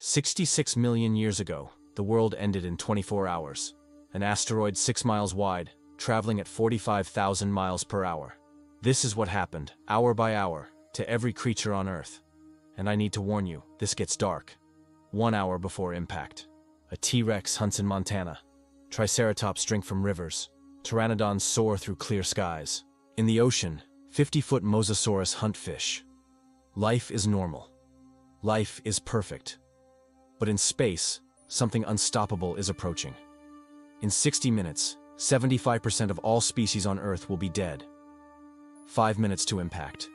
66 million years ago, the world ended in 24 hours. An asteroid 6 miles wide, traveling at 45,000 miles per hour. This is what happened, hour by hour, to every creature on Earth. And I need to warn you, this gets dark. 1 hour before impact. A T-Rex hunts in Montana. Triceratops drink from rivers. Pteranodons soar through clear skies. In the ocean, 50-foot Mosasaurus hunt fish. Life is normal. Life is perfect. But in space, something unstoppable is approaching. In 60 minutes, 75% of all species on Earth will be dead. 5 minutes to impact.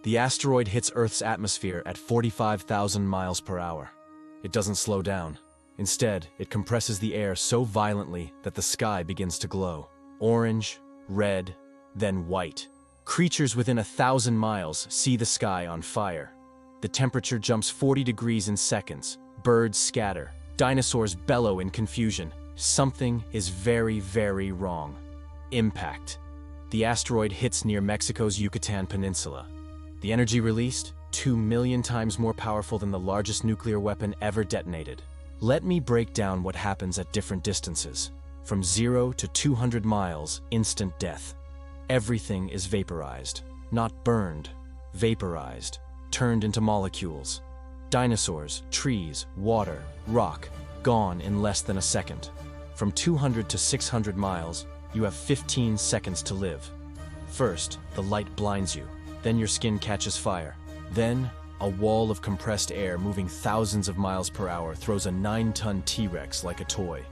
The asteroid hits Earth's atmosphere at 45,000 miles per hour. It doesn't slow down. Instead, it compresses the air so violently that the sky begins to glow. Orange, red, then white. Creatures within 1,000 miles see the sky on fire. The temperature jumps 40 degrees in seconds. Birds scatter. Dinosaurs bellow in confusion. Something is very, very wrong. Impact. The asteroid hits near Mexico's Yucatan Peninsula. The energy released, 2 million times more powerful than the largest nuclear weapon ever detonated. Let me break down what happens at different distances. From 0 to 200 miles, instant death. Everything is vaporized. Not burned, vaporized, turned into molecules. Dinosaurs, trees, water, rock, gone in less than a second. From 200 to 600 miles, you have 15 seconds to live. First, the light blinds you. Then your skin catches fire. Then, a wall of compressed air moving thousands of miles per hour throws a 9-ton T-Rex like a toy.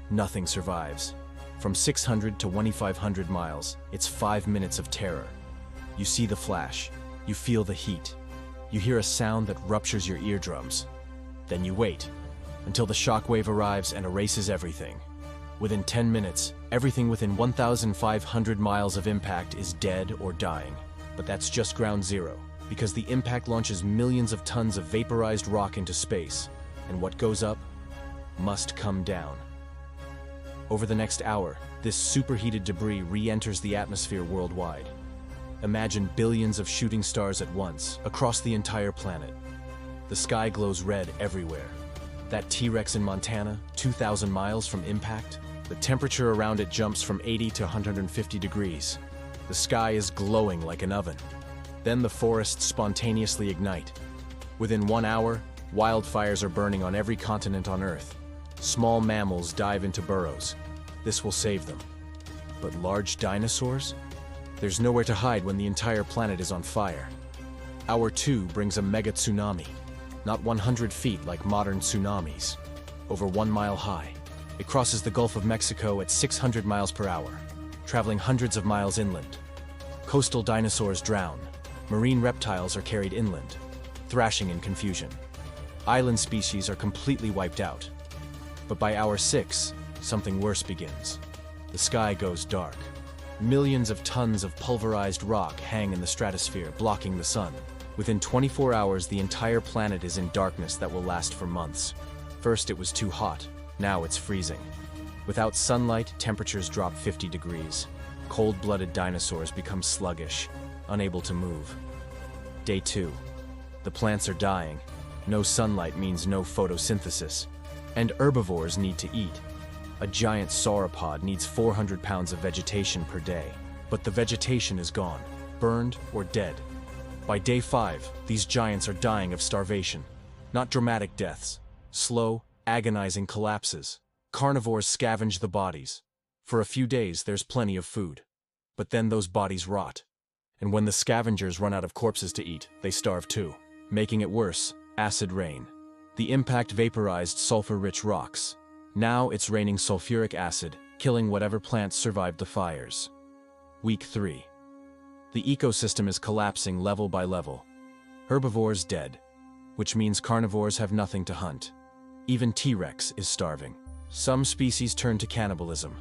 Nothing survives. From 600 to 2,500 miles, it's 5 minutes of terror. You see the flash. You feel the heat. You hear a sound that ruptures your eardrums. Then you wait, until the shockwave arrives and erases everything. Within 10 minutes, everything within 1,500 miles of impact is dead or dying. But that's just ground zero, because the impact launches millions of tons of vaporized rock into space, and what goes up must come down. Over the next hour, this superheated debris re-enters the atmosphere worldwide. Imagine billions of shooting stars at once, across the entire planet. The sky glows red everywhere. That T-Rex in Montana, 2,000 miles from impact, the temperature around it jumps from 80 to 150 degrees. The sky is glowing like an oven. Then the forests spontaneously ignite. Within 1 hour, wildfires are burning on every continent on Earth. Small mammals dive into burrows. This will save them. But large dinosaurs? There's nowhere to hide when the entire planet is on fire. Hour 2 brings a mega tsunami. Not 100 feet like modern tsunamis. Over 1 mile high. It crosses the Gulf of Mexico at 600 miles per hour, traveling hundreds of miles inland. Coastal dinosaurs drown. Marine reptiles are carried inland, thrashing in confusion. Island species are completely wiped out. But by hour 6, something worse begins. The sky goes dark. Millions of tons of pulverized rock hang in the stratosphere, blocking the sun. Within 24 hours, the entire planet is in darkness that will last for months. First, it was too hot. Now it's freezing. Without sunlight, temperatures drop 50 degrees. Cold-blooded dinosaurs become sluggish, unable to move. Day 2. The plants are dying. No sunlight means no photosynthesis. And herbivores need to eat. A giant sauropod needs 400 pounds of vegetation per day. But the vegetation is gone, burned or dead. By day 5, these giants are dying of starvation. Not dramatic deaths. Slow, agonizing collapses. Carnivores scavenge the bodies. For a few days, there's plenty of food. But then those bodies rot. And when the scavengers run out of corpses to eat, they starve too. Making it worse, acid rain. The impact vaporized sulfur-rich rocks. Now it's raining sulfuric acid, killing whatever plants survived the fires. Week 3. The ecosystem is collapsing level by level. Herbivores dead, which means carnivores have nothing to hunt. Even T-Rex is starving. Some species turn to cannibalism.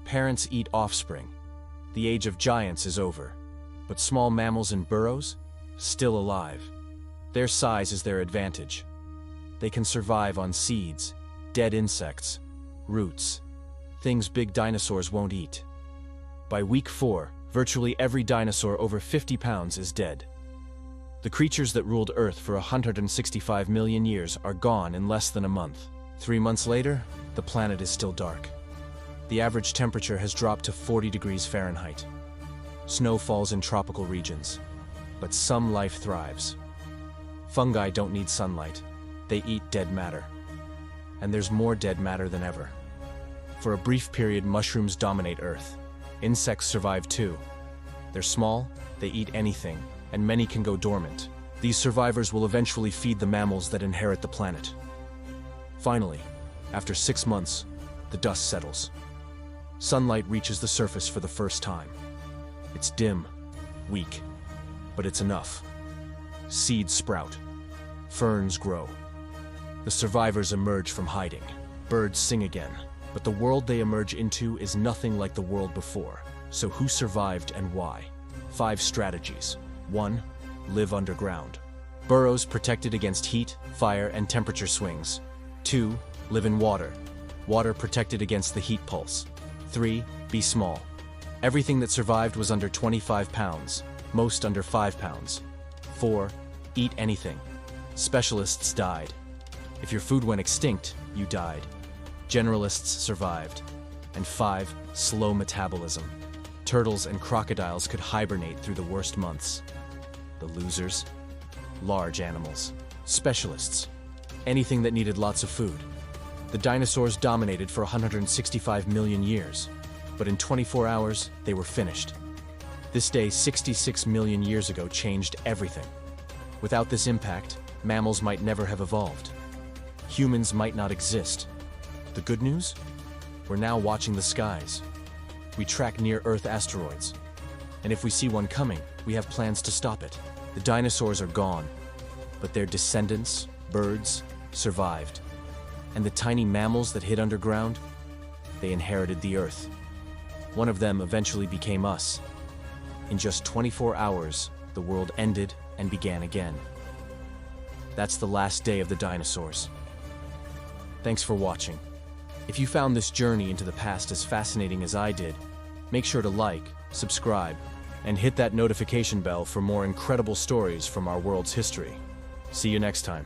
Parents eat offspring. The age of giants is over. But small mammals in burrows? Still alive. Their size is their advantage. They can survive on seeds, dead insects, roots, things big dinosaurs won't eat. By week 4, virtually every dinosaur over 50 pounds is dead. The creatures that ruled Earth for 165 million years are gone in less than a month. 3 months later, the planet is still dark. The average temperature has dropped to 40 degrees Fahrenheit. Snow falls in tropical regions, but some life thrives. Fungi don't need sunlight. They eat dead matter. And there's more dead matter than ever. For a brief period, mushrooms dominate Earth. Insects survive too. They're small, they eat anything, and many can go dormant. These survivors will eventually feed the mammals that inherit the planet. Finally, after 6 months, the dust settles. Sunlight reaches the surface for the first time. It's dim, weak, but it's enough. Seeds sprout. Ferns grow. The survivors emerge from hiding. Birds sing again. But the world they emerge into is nothing like the world before. So who survived and why? 5 strategies. 1. Live underground. Burrows protected against heat, fire, and temperature swings. 2. Live in water. Water protected against the heat pulse. 3. Be small. Everything that survived was under 25 pounds, most under 5 pounds. 4. Eat anything. Specialists died. If your food went extinct, you died. Generalists survived. And 5. Slow metabolism. Turtles and crocodiles could hibernate through the worst months. The losers? Large animals. Specialists. Anything that needed lots of food. The dinosaurs dominated for 165 million years, but in 24 hours, they were finished. This day, 66 million years ago, changed everything. Without this impact, mammals might never have evolved. Humans might not exist. The good news? We're now watching the skies. We track near-Earth asteroids. And if we see one coming, we have plans to stop it. The dinosaurs are gone, but their descendants, birds, survived. And the tiny mammals that hid underground, they inherited the Earth. One of them eventually became us. In just 24 hours, the world ended and began again. That's the last day of the dinosaurs. Thanks for watching. If you found this journey into the past as fascinating as I did, make sure to like, subscribe, and hit that notification bell for more incredible stories from our world's history. See you next time.